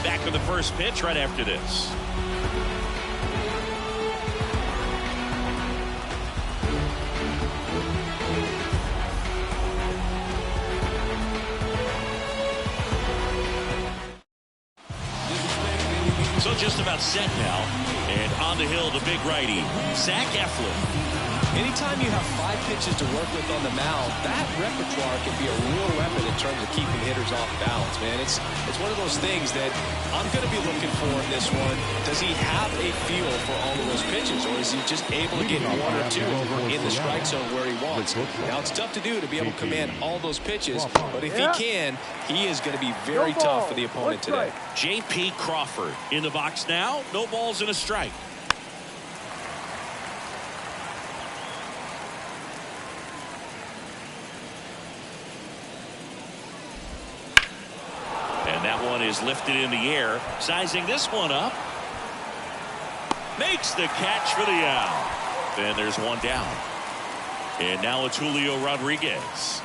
be back with the first pitch right after this. So just about set now, and on the hill, the big righty, Zach Eflin. Anytime you have 5 pitches to work with on the mound, that repertoire can be a real weapon in terms of keeping hitters off balance, man. It's one of those things that I'm going to be looking for in this one. Does he have a feel for all of those pitches, or is he just able to get 1 or 2 over in the strike zone where he wants? Now, it's tough to do to be able to command all those pitches, but if he can, he is going to be very tough for the opponent today. J.P. Crawford in the box now. No balls and a strike. And that one is lifted in the air. Sizing this one up. Makes the catch for the out. Then there's one down. And now it's Julio Rodriguez.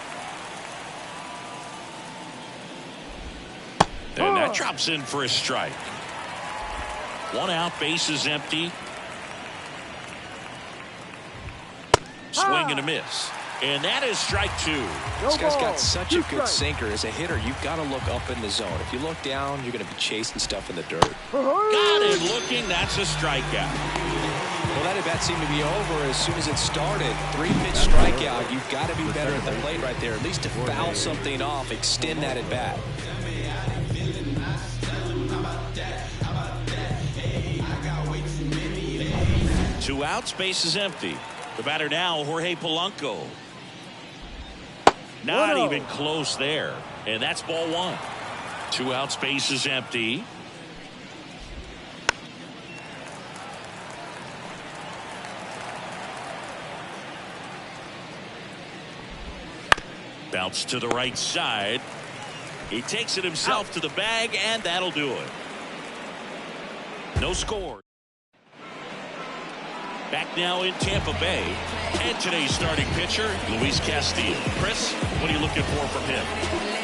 And that drops in for a strike. 1 out, base is empty. Swing and a miss. And that is strike 2. This guy's got such a good sinker. As a hitter, you've got to look up in the zone. If you look down, you're going to be chasing stuff in the dirt. Got it looking. That's a strikeout. Well, that at bat seemed to be over as soon as it started. 3-pitch strikeout. You've got to be better at the plate right there, at least to foul something off, extend that at bat. 2 outs, base is empty. The batter now, Jorge Polanco. Not even close there. And that's ball 1. 2 outs, base is empty. Bounce to the right side. He takes it himself to the bag, and that'll do it. No score. Back now in Tampa Bay, and today's starting pitcher, Luis Castillo. Chris, what are you looking for from him?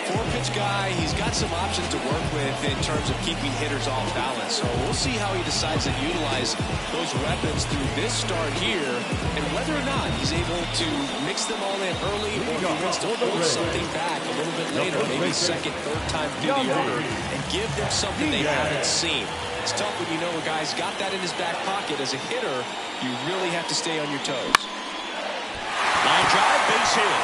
4-pitch guy. He's got some options to work with in terms of keeping hitters off balance. So we'll see how he decides to utilize those weapons through this start here, and whether or not he's able to mix them all in early, or if he wants to pull something back a little bit later, maybe second, third time through the order, and give them something they haven't seen. It's tough when you know a guy's got that in his back pocket. As a hitter, you really have to stay on your toes. Line drive, base hit.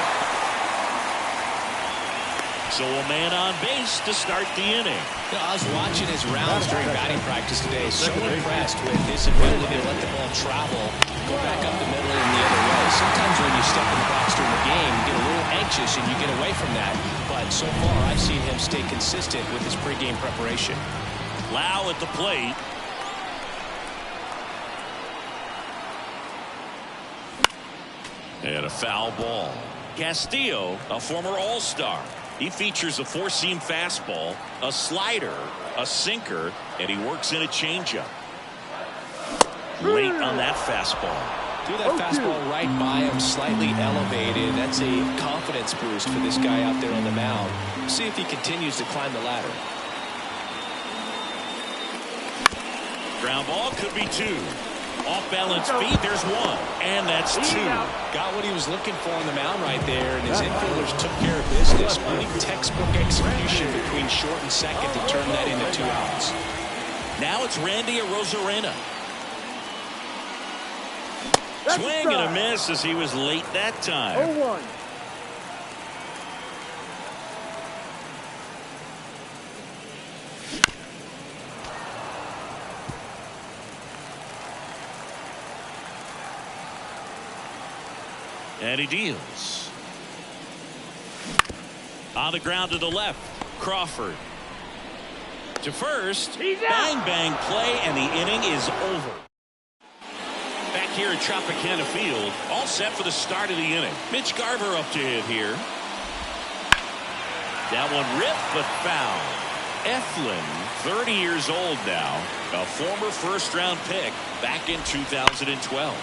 So a man on base to start the inning. You know, I was watching his rounds during batting practice today. So impressed with his ability to let the ball travel, go back up the middle and the other way. Sometimes when you step in the box during the game, you get a little anxious and you get away from that. But so far, I've seen him stay consistent with his pregame preparation. Lau at the plate. And a foul ball. Castillo, a former All-Star. He features a 4-seam fastball, a slider, a sinker, and he works in a changeup. Late on that fastball. Threw that fastball right by him, slightly elevated. That's a confidence boost for this guy out there on the mound. See if he continues to climb the ladder. Ground ball could be 2. Off balance feet, there's 1. And that's 2. Got what he was looking for on the mound right there, and his infielders took care of business. Only textbook execution between short and second to turn that into 2 outs. Now it's Randy Arozarena. Swing and a miss as he was late that time. 0-1. And he deals. On the ground to the left, Crawford. To first, bang, bang play, and the inning is over. Back here at Tropicana Field, all set for the start of the inning. Mitch Garver up to hit here. That one ripped, but foul. Eflin, 30 years old now, a former first-round pick back in 2012.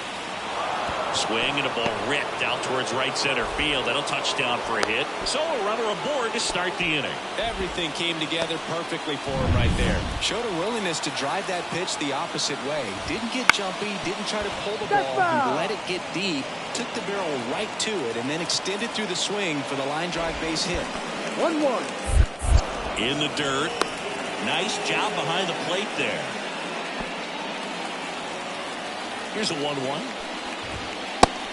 Swing and a ball ripped out towards right center field. That'll touchdown for a hit. So a runner aboard to start the inning. Everything came together perfectly for him right there. Showed a willingness to drive that pitch the opposite way. Didn't get jumpy, didn't try to pull the ball, and let it get deep. Took the barrel right to it and then extended through the swing for the line drive base hit. 1-1. In the dirt. Nice job behind the plate there. Here's a 1-1.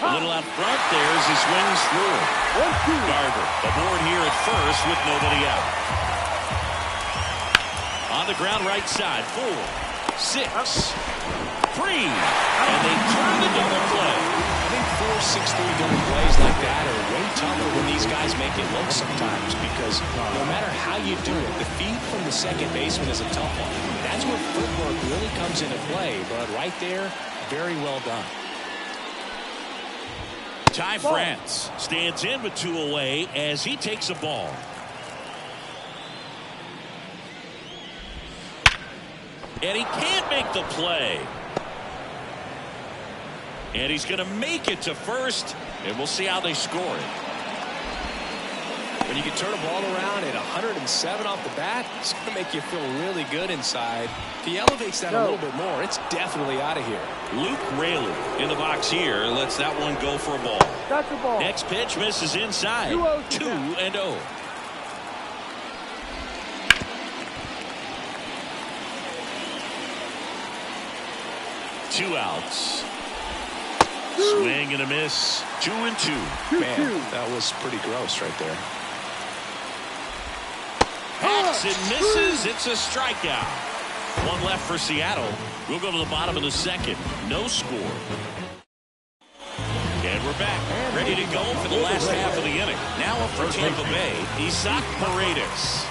A little out front there as he swings through it. Garver aboard here at first with nobody out. On the ground right side. 4, 6, 3. And they turn the double play. I think 4, 6, 3 double plays like that are way tougher when these guys make it look sometimes, because no matter how you do it, the feed from the second baseman is a tough one. That's where footwork really comes into play, but right there, very well done. Ty France stands in with 2 away as he takes a ball. And he can't make the play. And he's going to make it to first, and we'll see how they score it. When you can turn a ball around at 107 off the bat, it's going to make you feel really good inside. If he elevates that a little bit more, it's definitely out of here. Luke Raley in the box here lets that one go for a ball. That's a ball. Next pitch misses inside. 2-0. Two outs. Swing and a miss. 2-2. Man, that was pretty gross right there. Hacks and misses. It's a strikeout. One left for Seattle. We'll go to the bottom of the second. No score. And we're back. Ready to go for the last half of the inning. Now up for Tampa Bay, Isaac Paredes.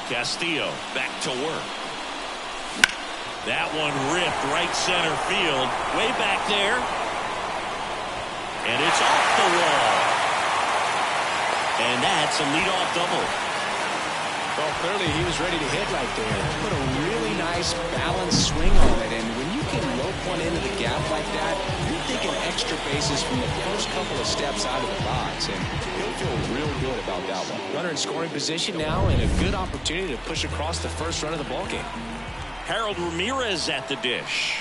Castillo back to work. That one ripped right center field. Way back there. And it's off the wall. And that's a leadoff double. Well, clearly he was ready to hit right there. Put a really nice balanced swing on it. And when you can rope one into the gap like that, you're thinking extra bases from the first couple of steps out of the box. And you'll feel real good about that one. Runner in scoring position now, and a good opportunity to push across the first run of the ballgame. Harold Ramirez at the dish.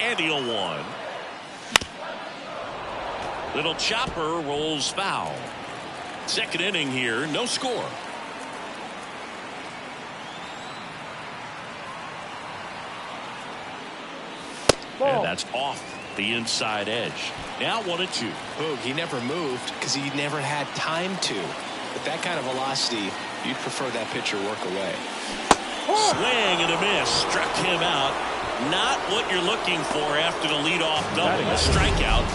And the 0-1. Little chopper rolls foul. Second inning here, no score. And that's off the inside edge. Now 1-2. Boog, he never moved because he never had time to. With that kind of velocity, you'd prefer that pitcher work away. Swing and a miss. Struck him out. Not what you're looking for after the leadoff double. A strikeout.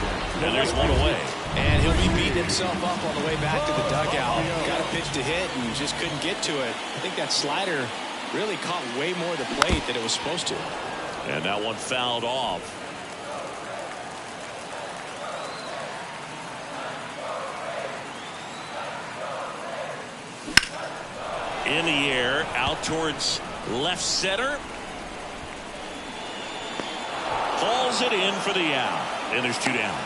And there's one away. And he'll be beating himself up on the way back to the dugout. Got a pitch to hit and just couldn't get to it. I think that slider really caught way more of the plate than it was supposed to. And that one fouled off. In the air, out towards left center. Falls it in for the out. And there's 2 down.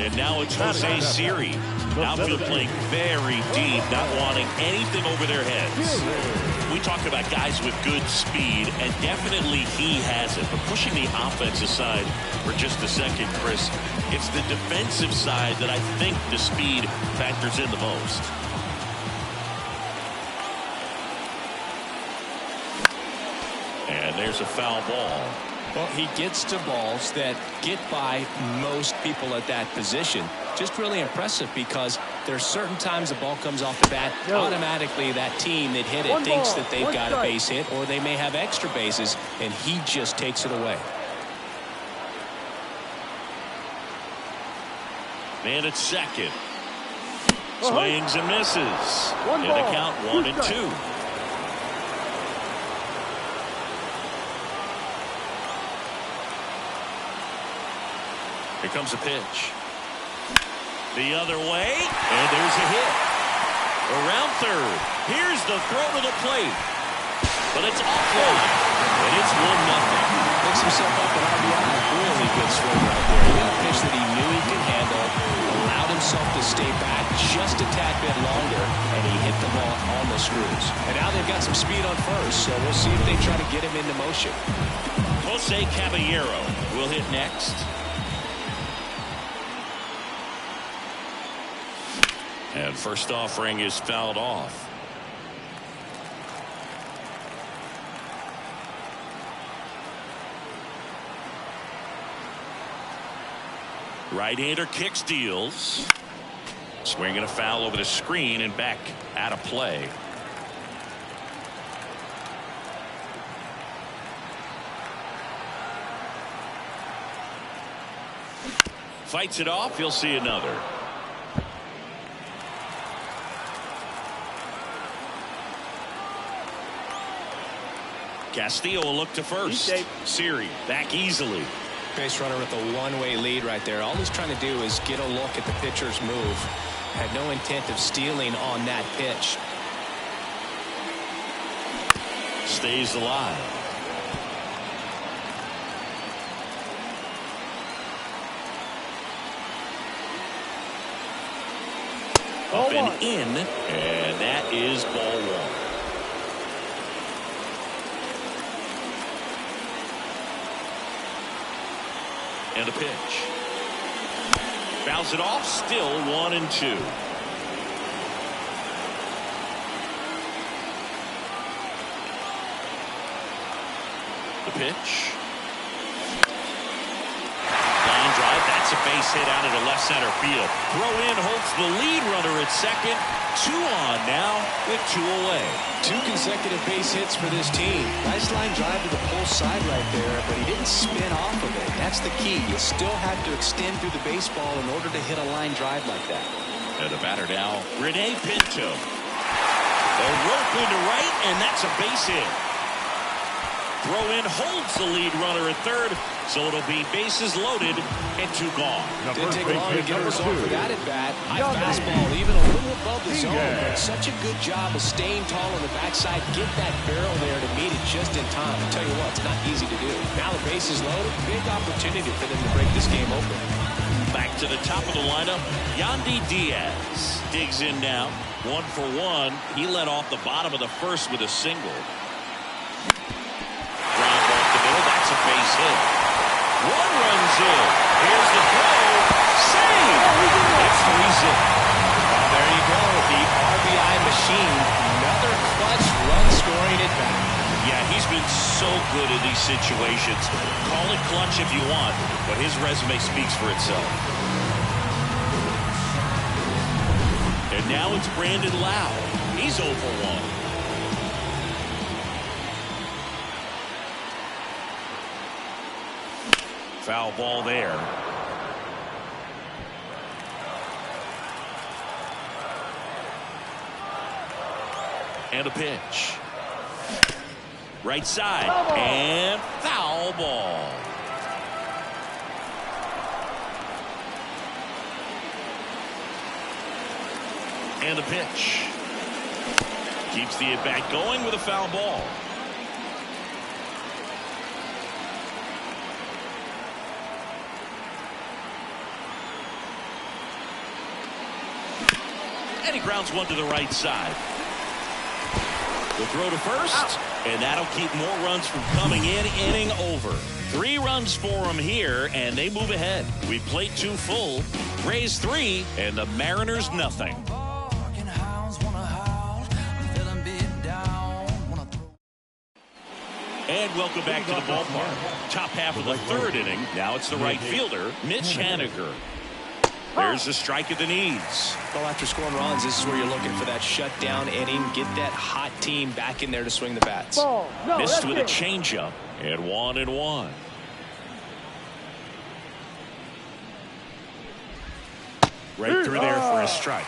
And now it's Jose Siri. Outfield playing very deep, not wanting anything over their heads. We talk about guys with good speed, and definitely he has it. But pushing the offensive side for just a second, Chris, it's the defensive side that I think the speed factors in the most. And there's a foul ball. Well, he gets to balls that get by most people at that position. Just really impressive because there's certain times the ball comes off the bat, automatically that team that hit it thinks that they've got a base hit or they may have extra bases, and he just takes it away. Man at second. Swings and misses. And the count 1-2. Here comes a pitch. The other way, and there's a hit. Around third. Here's the throw to the plate. But it's offline, and it's 1-0. Picks himself up an RBI. Really good swing right there. He got a pitch that he knew he could handle, allowed himself to stay back just a tad bit longer, and he hit the ball on the screws. And now they've got some speed on first, so we'll see if they try to get him into motion. Jose Caballero will hit next. And first offering is fouled off. Right-hander kicks, deals. Swinging a foul over the screen and back out of play. Fights it off. You'll see another. Castillo will look to first. Siri back easily. Base runner with a one-way lead right there. All he's trying to do is get a look at the pitcher's move. Had no intent of stealing on that pitch. Stays alive. Up and in, and that is ball one. And a pitch. Fouls it off. Still 1-2. The pitch. Line drive. That's a base hit out into left center field. Throw in holds the lead runner at second. 2 on now with 2 away. 2 consecutive base hits for this team. Nice line drive to the pull side right there, but he didn't spin off of it. That's the key. You still have to extend through the baseball in order to hit a line drive like that. And the batter now, Rene Pinto. A rope into right, and that's a base hit. Throw in holds the lead runner at third, so it'll be bases loaded and 2 gone. Didn't take long to get a result for that at bat. High fastball, even a little above the zone, but such a good job of staying tall on the backside. Get that barrel there to meet it just in time. I tell you what, it's not easy to do. Now the base is loaded. Big opportunity for them to break this game open. Back to the top of the lineup, Yandy Diaz digs in now. 1 for 1. He led off the bottom of the first with a single. That's a base hit. 1 runs in. Here's the throw. Save. It's 3-zip. There you go. The RBI machine. Another clutch run scoring at bat. Yeah, he's been so good in these situations. Call it clutch if you want, but his resume speaks for itself. And now it's Brandon Lau. He's 0 for 1. Foul ball there. And a pitch. Right side. And foul ball. And a pitch. Keeps the at-bat going with a foul ball. And he grounds one to the right side. The throw to first, and that'll keep more runs from coming in. Inning over. 3 runs for him here, and they move ahead. We played 2 full, Rays 3, and the Mariners nothing. And welcome back to the ballpark. Top half of the 3rd inning. Now it's the right fielder, Mitch Haniger. There's a strike at the knees. Well, after scoring runs, this is where you're looking for that shutdown inning. Get that hot team back in there to swing the bats. Missed with a changeup, and 1-1. Right through there for a strike.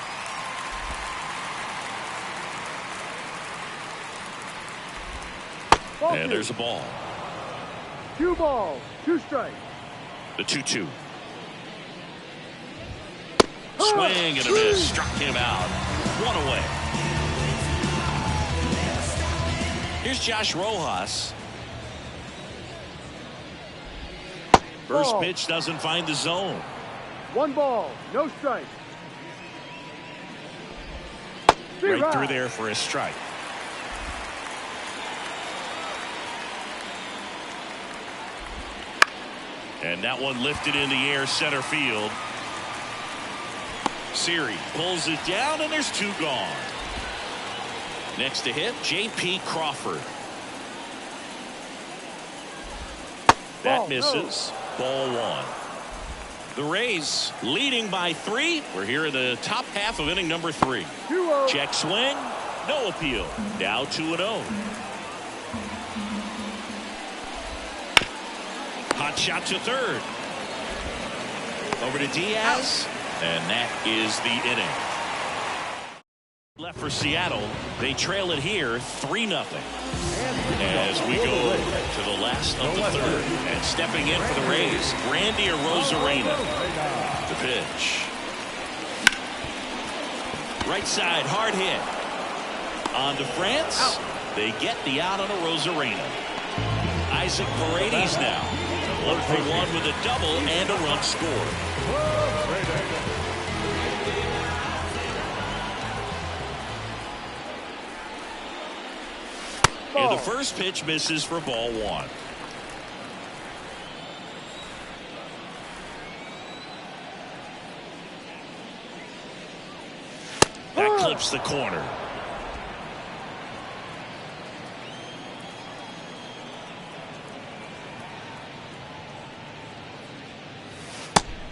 And there's a ball. 2 balls, 2 strikes. The 2-2. Swing and a miss. Struck him out. 1 away. Here's Josh Rojas. First pitch doesn't find the zone. 1 ball, no strike. Right through there for a strike. And that one lifted in the air, center field. Siri pulls it down, and there's 2 gone. Next to hit, J.P. Crawford. That misses. Ball 1. The Rays leading by 3. We're here in the top half of inning number 3. Check swing. No appeal. Now 2-0. Hot shot to third. Over to Diaz. And that is the inning. Left for Seattle. They trail it here 3-0. As we go to the last of the third. And stepping in for the Rays, Randy Arozarena. The pitch. Right side, hard hit. On to France. They get the out on Arozarena. Isaac Paredes now. 1 for 1 with a double and a run scored. And the first pitch misses for ball 1. That clips the corner.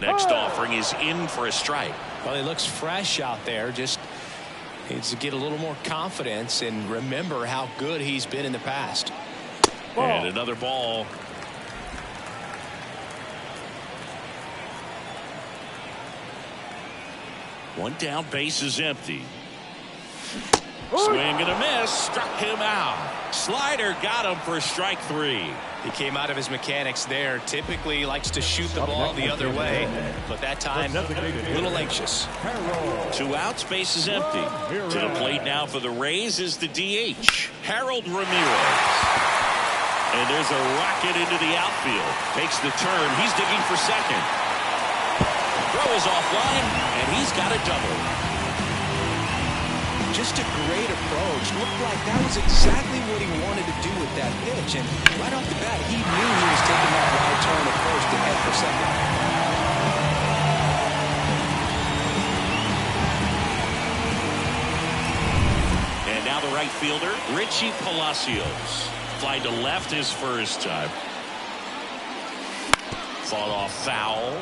Next offering is in for a strike. Well, he looks fresh out there. Just needs to get a little more confidence and remember how good he's been in the past. And another ball. One down, base is empty. Swing and a miss. Struck him out. Slider got him for strike 3. He came out of his mechanics there. Typically likes to shoot the ball the other way, but that time a little anxious. 2 outs, base is empty. To the plate now for the Rays is the DH, Harold Ramirez. And there's a rocket into the outfield. Takes the turn. He's digging for second. Throw is offline, and he's got a double. Just a great approach. Looked like that was exactly what he wanted to do with that pitch. And right off the bat, he knew he was taking that wide turn at first to head for second. And now the right fielder, Richie Palacios. Fly to left his first time. Fought off foul.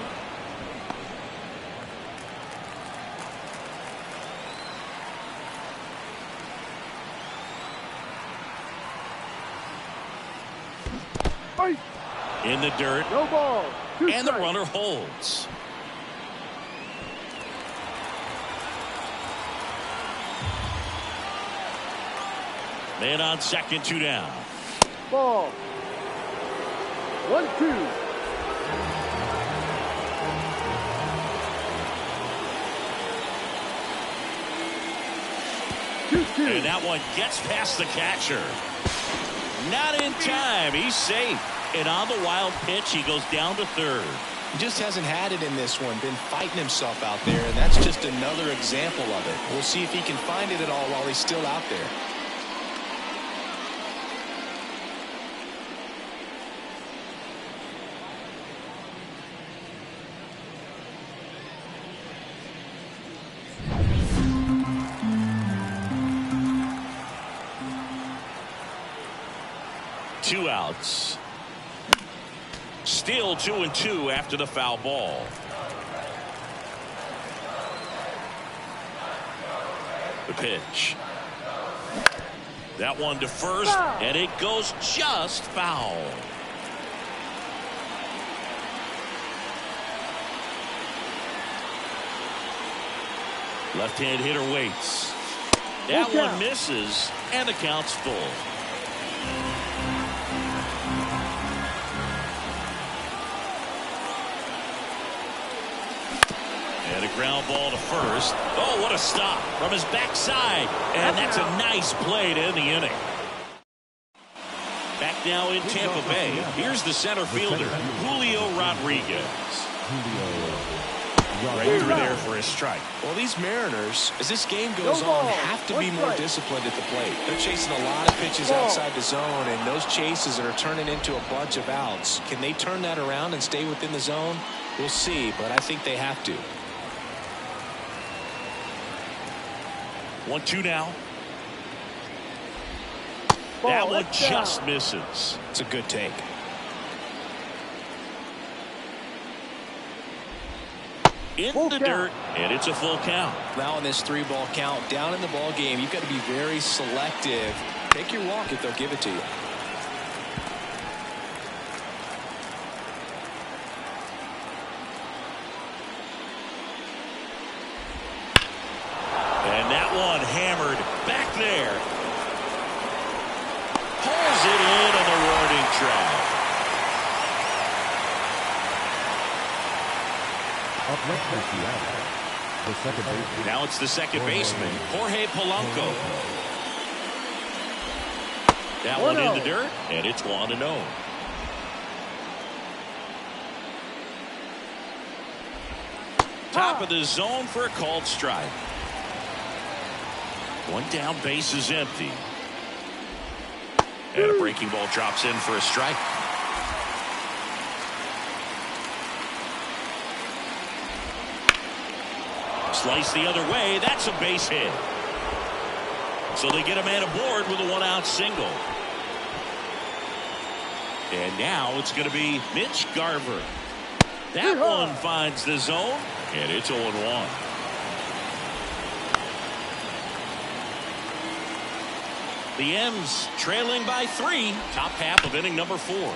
In the dirt. No ball. And the runner holds. Man on second, 2 down. Ball. 1-2. And that one gets past the catcher. Not in time. He's safe. And on the wild pitch, he goes down to third. He just hasn't had it in this one. Been fighting himself out there, and that's just another example of it. We'll see if he can find it at all while he's still out there. Two outs. Still 2-2 after the foul ball. The pitch. That one to first, and it goes just foul. Left-hand hitter waits. That one misses, and the count's full. And a ground ball to first. Oh, what a stop from his backside. And that's a nice play to end the inning. Back now in Tampa Bay. Here's the center fielder, Julio Rodriguez. Right through there for a strike. Well, these Mariners, as this game goes on, have to be more disciplined at the plate. They're chasing a lot of pitches outside the zone, and those chases are turning into a bunch of outs. Can they turn that around and stay within the zone? We'll see, but I think they have to. 1-2 now. That one just misses. It's a good take. In the dirt, and it's a full count. Now in this 3-ball count, down in the ball game, you've got to be very selective. Take your walk if they'll give it to you. And that one hammered back there. Pulls it in on the warning track. Up next is the second baseman. Now it's the second baseman, Jorge Polanco. That one in the dirt, and it's 1-0. Top of the zone for a called strike. One down, base is empty. And a breaking ball drops in for a strike. Slice the other way. That's a base hit. So they get a man aboard with a 1-out single. And now it's going to be Mitch Garver. That one finds the zone, and it's 0-1. The M's trailing by 3. Top half of inning number 4.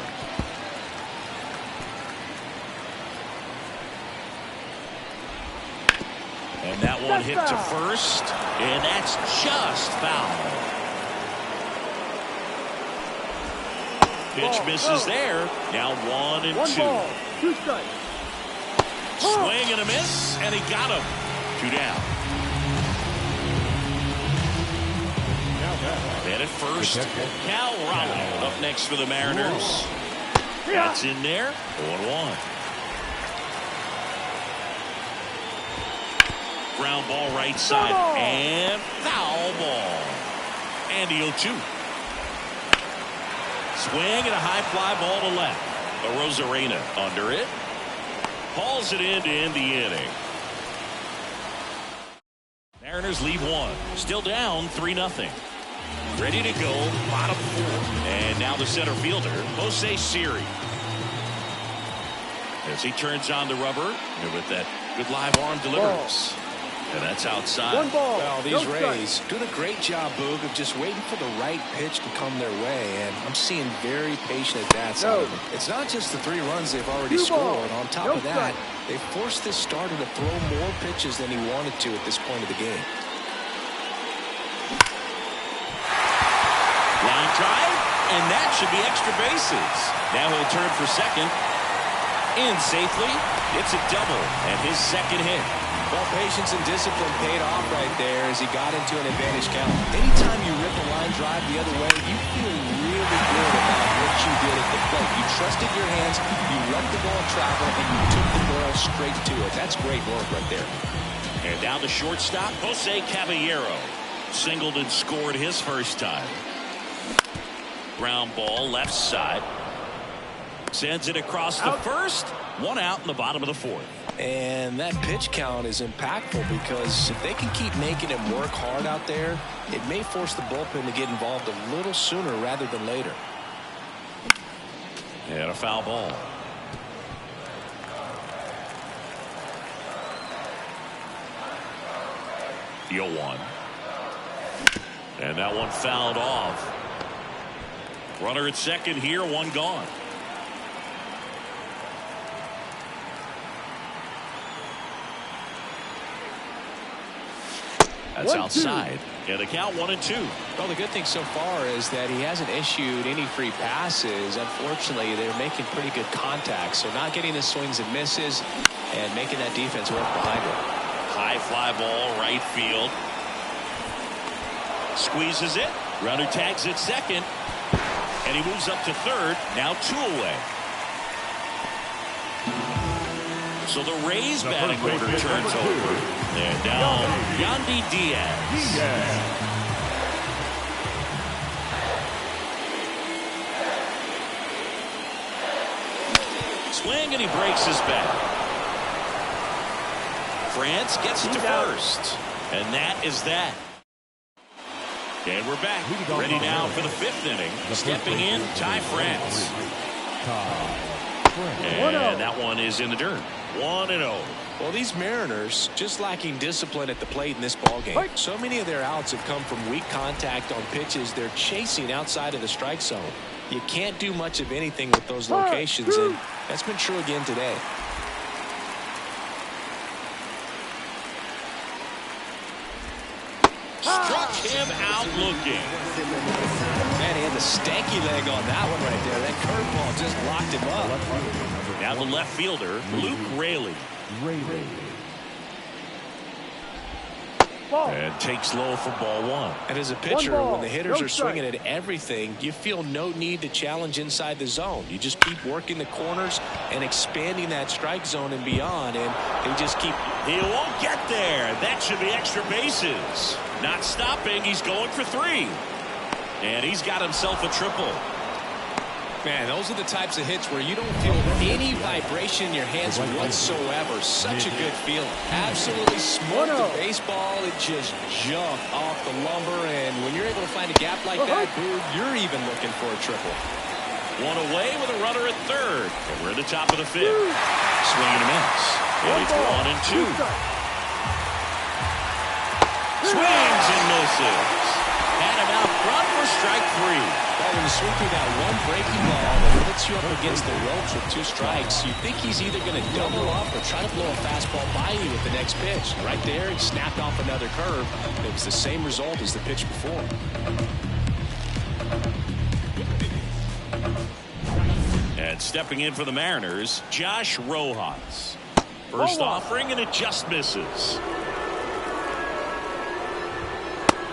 And that one hit to first, and that's just foul. Pitch misses there. Now 1-2. 1 ball, 2 strikes. Swing and a miss, and he got him. 2 down. And at first, Cal Raleigh up next for the Mariners. That's in there. 0-1. Ground ball right side, and foul ball. And the 0-2. Swing and a high fly ball to left. Rosarena under it. Hauls it in to end the inning. Mariners leave 1. Still down 3-0. Ready to go, bottom 4. And now the center fielder, Jose Siri. As he turns on the rubber, and with that good live arm delivers. And that's outside. 1 ball. Well, these Rays doing a great job, Boog, of just waiting for the right pitch to come their way. And I'm seeing very patient at-bats out of them. It's not just the 3 runs they've already scored. On top of that, they forced this starter to throw more pitches than he wanted to at this point of the game. Line drive, and that should be extra bases. Now he'll turn for second. In safely. It's a double, and his second hit. Well, patience and discipline paid off right there as he got into an advantage count. Anytime you rip a line drive the other way, you feel really good about what you did at the plate. You trusted your hands, you let the ball travel, and you took the ball straight to it. That's great work right there. And down to shortstop, Jose Caballero. Singled and scored his first time. Ground ball left side. Sends it across the first. 1 out in the bottom of the 4th. And that pitch count is impactful because if they can keep making him work hard out there, it may force the bullpen to get involved a little sooner rather than later. And a foul ball. The 0-1. And that one fouled off. Runner at second here, 1 gone. That's outside. And the count 1-2. Well, the good thing so far is that he hasn't issued any free passes. Unfortunately, they're making pretty good contact. So not getting the swings and misses and making that defense work behind it. High fly ball, right field. Squeezes it. Runner tags at second. And he moves up to third. Now 2 away. So the Rays batting order turns over. And now Yandy Diaz. Swing and he breaks his bat. France gets it to first. And that is that. And we're back. Ready now for the 5th inning. Stepping in, Ty France. And that one is in the dirt. 1-0. Well, these Mariners just lacking discipline at the plate in this ballgame. So many of their outs have come from weak contact on pitches they're chasing outside of the strike zone. You can't do much of anything with those locations, and that's been true again today. Struck him out looking. Man, he had the stanky leg on that one right there. That curveball just locked him up. Now the left fielder, Luke Raley. And takes low for ball 1. And as a pitcher, when the hitters are swinging at everything, you feel no need to challenge inside the zone. You just keep working the corners and expanding that strike zone and beyond, and they just keep. He won't get there. That should be extra bases. Not stopping. He's going for 3. And he's got himself a triple. Man, those are the types of hits where you don't feel any vibration in your hands whatsoever. Such a good feeling. Absolutely smoked the baseball. It just jumped off the lumber. And when you're able to find a gap like that, dude, you're even looking for a triple. 1 away with a runner at third. And we're at the top of the 5th. Swing and a miss. And it's 1-2. Swings and misses. Had him out front for strike 3. Well, when you swing through that one breaking ball that puts you up against the ropes with 2 strikes, you think he's either going to double up or try to blow a fastball by you with the next pitch. Right there, he snapped off another curve. It was the same result as the pitch before. And stepping in for the Mariners, Josh Rojas. First offering, and it just misses.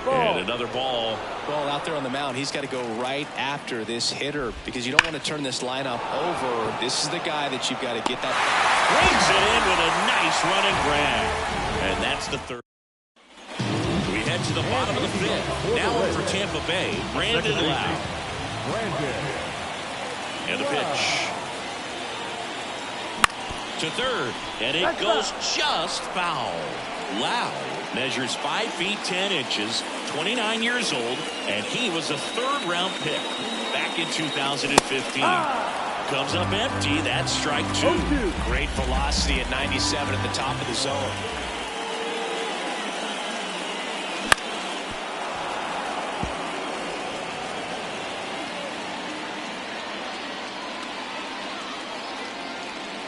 And another ball. Well, out there on the mound, he's got to go right after this hitter because you don't want to turn this lineup over. This is the guy that you've got to get that. Brings it in with a nice running grab. And that's the 3rd. We head to the bottom of the 5th. Now in for Tampa Bay, Brandon Lau. And the pitch. To third. And it goes just foul. Lau measures 5 feet 10 inches, 29 years old, and he was a 3rd-round pick back in 2015. Comes up empty. That's strike 2. Great velocity at 97 at the top of the zone.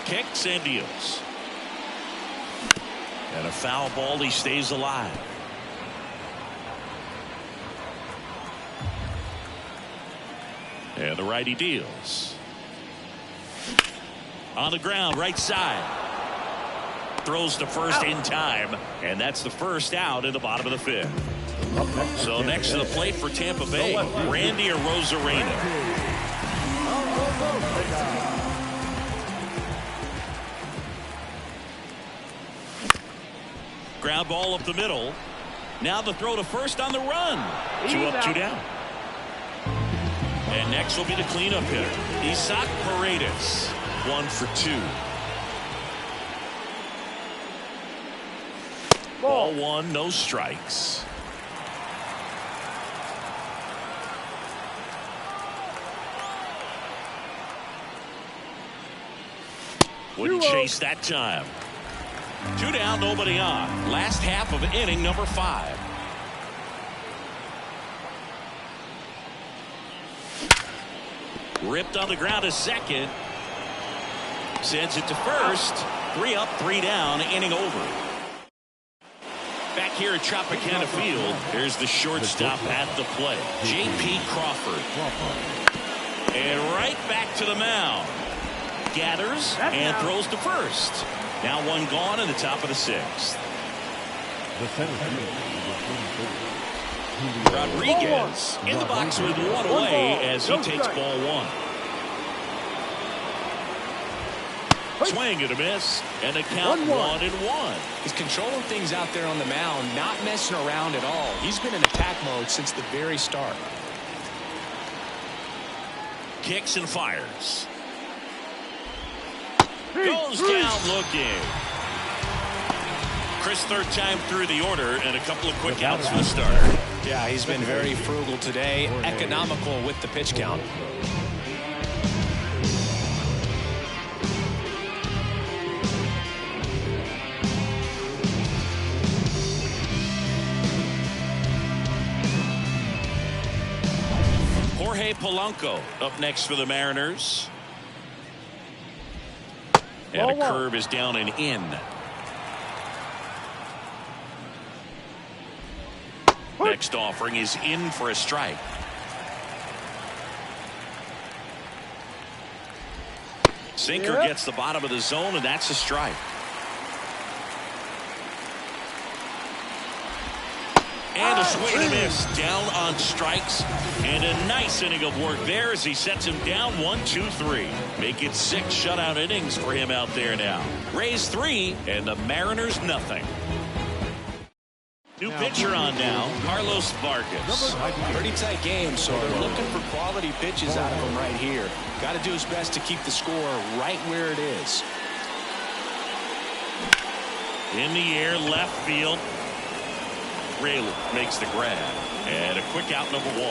Kicks and deals. And a foul ball. He stays alive. And the righty deals. On the ground, right side. Throws to first in time. And that's the first out in the bottom of the 5th. So next to the plate for Tampa Bay, Randy Arozarena. Ground ball up the middle. Now the throw to first on the run. 2 up, 2 down. And next will be the cleanup hitter, Isaac Paredes. 1 for 2. Ball 1, no strikes. Wouldn't chase that time. 2 down, nobody on. Last half of inning number 5. Ripped on the ground to second. Sends it to first. 3 up, 3 down, inning over. Back here at Tropicana Field, there's the shortstop at the plate, J.P. Crawford. And right back to the mound. Gathers and throws to first. Now one gone in the top of the sixth. The center field is Rodriguez in the box with one away as he takes ball one. Swing and a miss, and a count 1-1. He's controlling things out there on the mound, not messing around at all. He's been in attack mode since the very start. Kicks and fires. Goes down looking. Chris, third time through the order, and a couple of quick outs for the starter. Yeah, he's been very frugal today, economical with the pitch count. Jorge Polanco up next for the Mariners. And a curve is down and in. Next offering is in for a strike. Sinker gets the bottom of the zone, and that's a strike. And a swing and a miss, down on strikes, and a nice inning of work there as he sets him down 1-2-3. Make it 6 shutout innings for him out there now. Rays 3 and the Mariners nothing. New pitcher on now, Carlos Vargas. Pretty tight game, so they're looking for quality pitches out of him right here. Got to do his best to keep the score right where it is. In the air, left field. Rayleigh makes the grab, and a quick out, number 1.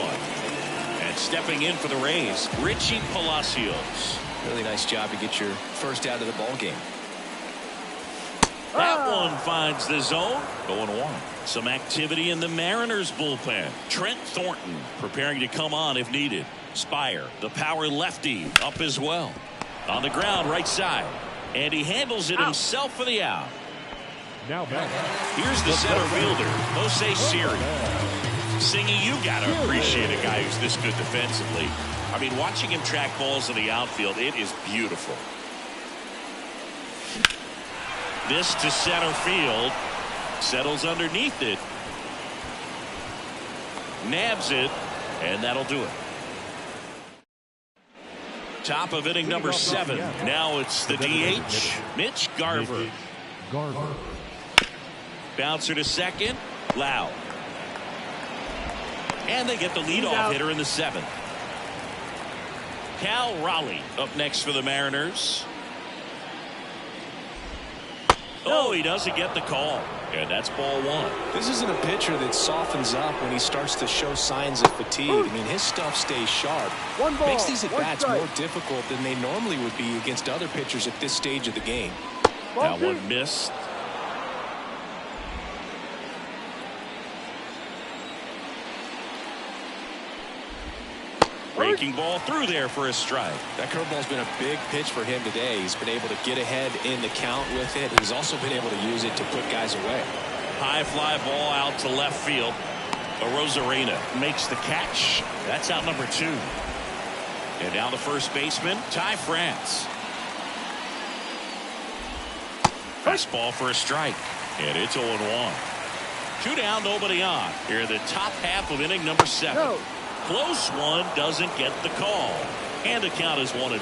And stepping in for the Rays, Richie Palacios. Really nice job to get your first out of the ball game. That one finds the zone. 0-1. Some activity in the Mariners bullpen. Trent Thornton preparing to come on if needed. Spire, the power lefty, up as well. On the ground, right side. And he handles it himself for the out. now back. Here's the center fielder, Jose Siri. Singy, you got to appreciate a guy who's this good defensively. I mean, watching him track balls in the outfield, it is beautiful. This to center field. Settles underneath it. Nabs it. And that'll do it. Top of inning number 7. Now it's the DH, Mitch Garver. Bouncer to second. Loud. And they get the leadoff hitter in the 7th. Cal Raleigh up next for the Mariners. Oh, he doesn't get the call. And that's ball 1. This isn't a pitcher that softens up when he starts to show signs of fatigue. I mean, his stuff stays sharp. Makes these at-bats more difficult than they normally would be against other pitchers at this stage of the game. Now one missed. Breaking ball through there for a strike. That curveball's been a big pitch for him today. He's been able to get ahead in the count with it. He's also been able to use it to put guys away. High fly ball out to left field. Rosarena makes the catch. That's out number 2. And now the first baseman, Ty France. Fastball for a strike. And it's 0-1. 2 down, nobody on. Here in the top half of inning number 7. Close one, doesn't get the call. And the count is 1-1.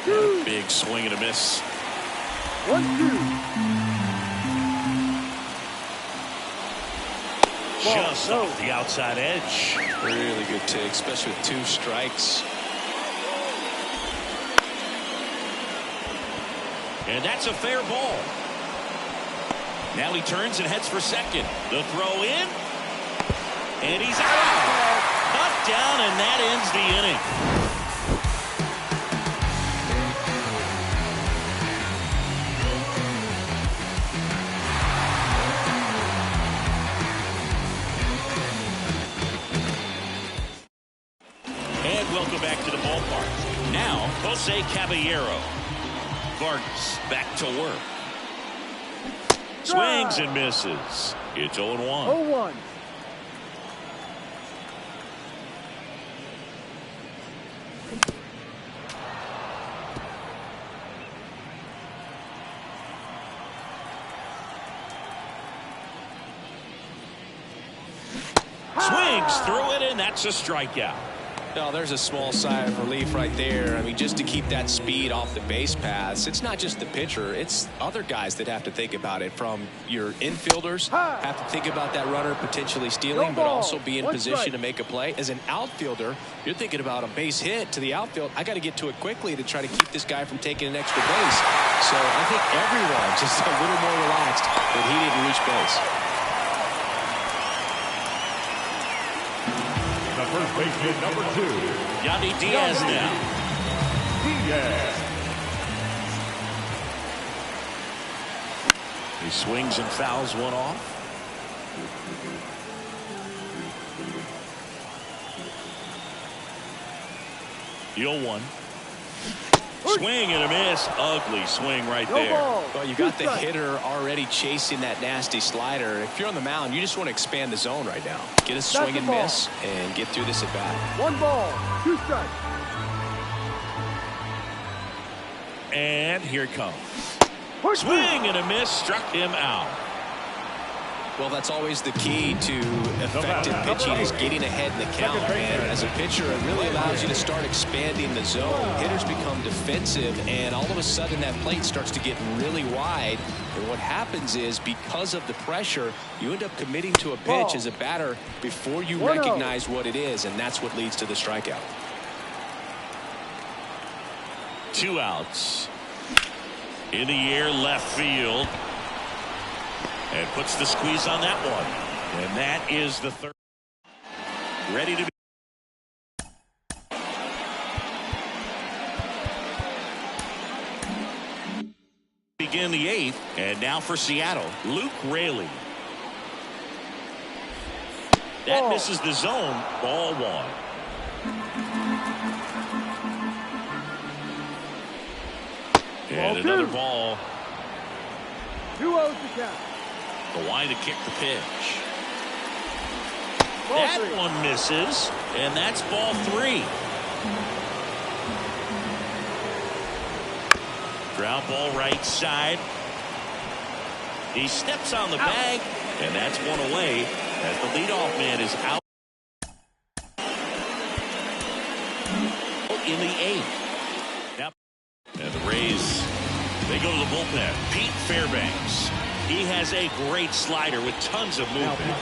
And a big swing and a miss. 1-2. Just off the outside edge. Really good take, especially with 2 strikes. And that's a fair ball. Now he turns and heads for second. The throw in. And he's out. Cut down, and that ends the inning. And welcome back to the ballpark. Now, Jose Caballero. Vargas back to work. Swings and misses. It's 0-1. 0-1. Swings through it, and that's a strikeout. No, there's a small sigh of relief right there. I mean, just to keep that speed off the base paths, it's not just the pitcher, it's other guys that have to think about it. From your infielders, have to think about that runner potentially stealing, but also be in position to make a play. As an outfielder, you're thinking about a base hit to the outfield. I got to get to it quickly to try to keep this guy from taking an extra base. So I think everyone just a little more relaxed that he didn't reach base. The first baseman, number 2. Yandy Diaz now. Diaz. He swings and fouls one off. The 0-1. Swing and a miss. Ugly swing right there. Well, you got the hitter already chasing that nasty slider. If you're on the mound, you just want to expand the zone right now. Get a swing and miss and get through this at bat. 1 ball, 2 strikes. And here it comes. Swing and a miss. Struck him out. Well, that's always the key to effective pitching is getting ahead in the count. And as a pitcher, it really allows you to start expanding the zone. Hitters become defensive, and all of a sudden that plate starts to get really wide. And what happens is, because of the pressure, you end up committing to a pitch as a batter before you recognize what it is, and that's what leads to the strikeout. 2 outs. In the air, left field. And puts the squeeze on that one. And that is the third. Ready to begin the 8th. And now for Seattle, Luke Raley. That misses the zone. Ball 1. And another ball. 2-0 to count. The line to kick the pitch. That one misses, and that's ball 3. Ground ball right side. He steps on the bag, and that's one away as the leadoff man is out in the 8th. Yep. And the Rays, they go to the bullpen. Pete Fairbanks. He has a great slider with tons of movement.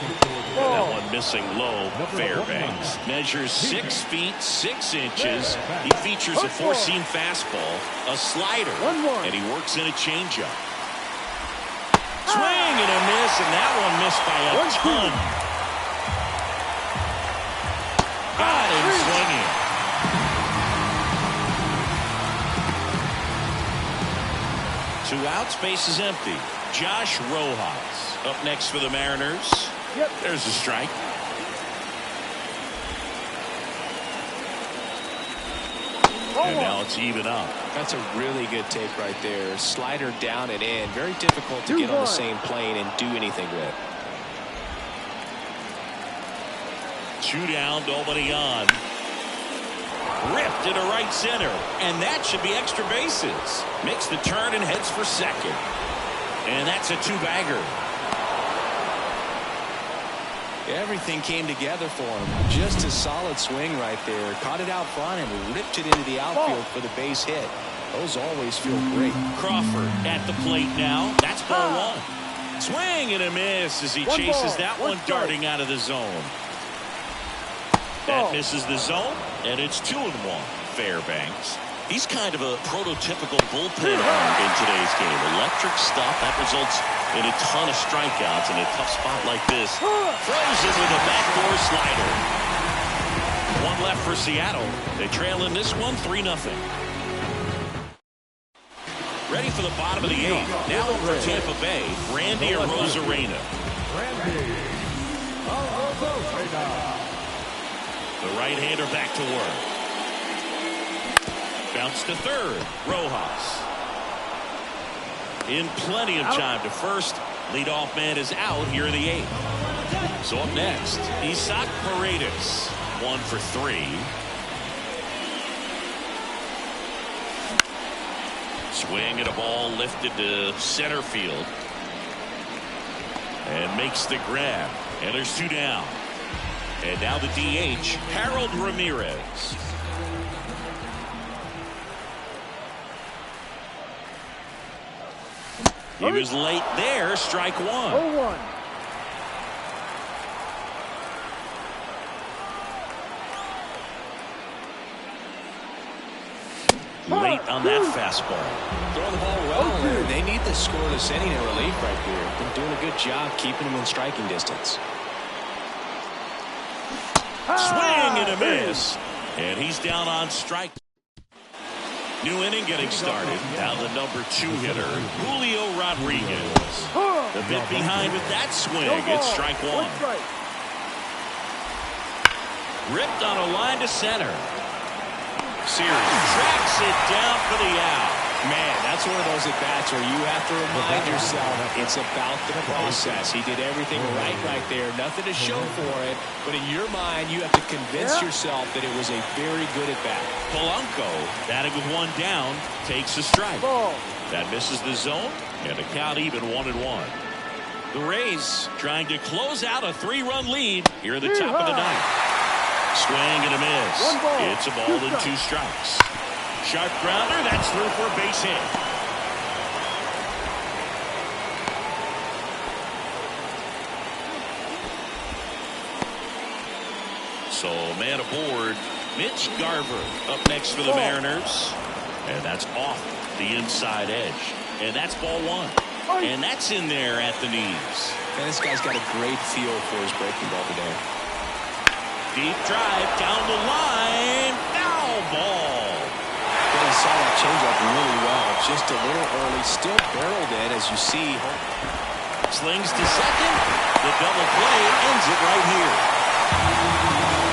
That one missing low. Fairbanks measures 6 feet 6 inches. He features a 4-seam fastball, a slider, and he works in a changeup. Swing and a miss, and that one missed by a ton. Got him swinging. 2 outs, base is empty. Josh Rojas up next for the Mariners. There's a strike. And now it's even up. That's a really good take right there. Slider down and in. Very difficult to get on the same plane and do anything with. 2 down, nobody on. Ripped into right center. And that should be extra bases. Makes the turn and heads for second. And that's a 2-bagger. Everything came together for him. Just a solid swing right there. Caught it out front and ripped it into the outfield for the base hit. Those always feel great. Crawford at the plate now. That's ball 1. Swing and a miss as he chases that one darting out of the zone. That misses the zone, and it's 2-1. Fairbanks. He's kind of a prototypical bullpen arm in today's game. Electric stuff that results in a ton of strikeouts in a tough spot like this. Throws it with a backdoor slider. 1 left for Seattle. They trail in this one 3-0. Ready for the bottom of the 8th. Now for Tampa Bay, Randy Arozarena. The right-hander back to work. Bounce to third. Rojas. In plenty of time to first. Leadoff man is out here in the 8th. So up next, Isaac Paredes, 1 for 3. Swing at a ball lifted to center field. And makes the grab. And there's 2 down. And now the DH, Harold Ramirez. He was late there. Strike 1. 0-1. Late on that fastball. Throwing the ball well, and they need the scoreless inning in relief right here. Been doing a good job keeping them in striking distance. Swing and a miss. And he's down on strike. New inning getting started. Now the number 2 hitter, Julio Rodriguez. A bit behind with that swing. It's strike 1. Ripped on a line to center. Series tracks it down for the out. Man, that's one of those at-bats where you have to remind yourself it's about the process. He did everything right there. Nothing to show for it. But in your mind, you have to convince yourself that it was a very good at-bat. Polanco, batting with 1 down, takes a strike. That misses the zone, and a count even 1-1. The Rays trying to close out a 3-run lead here at the top of the 9th. Swing and a miss. It's a ball and 2 strikes. Sharp grounder, that's through for a base hit. So man aboard, Mitch Garver up next for the Mariners. And that's off the inside edge. And that's ball 1. And that's in there at the knees. And this guy's got a great feel for his breaking ball today. Deep drive down the line. Foul ball. He saw that changeup really well. Just a little early. Still barreled in, as you see. Slings to second. The double play ends it right here.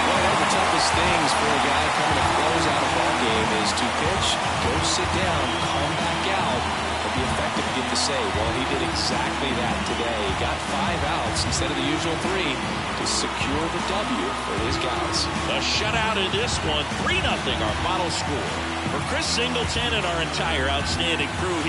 One of the toughest things for a guy coming to close out a ball game is to pitch, go sit down, come back out, and be effective to get the save. Well, he did exactly that today. He got 5 outs instead of the usual 3 to secure the W for his guys. A shutout in this one, 3-0 our final score. For Chris Singleton and our entire outstanding crew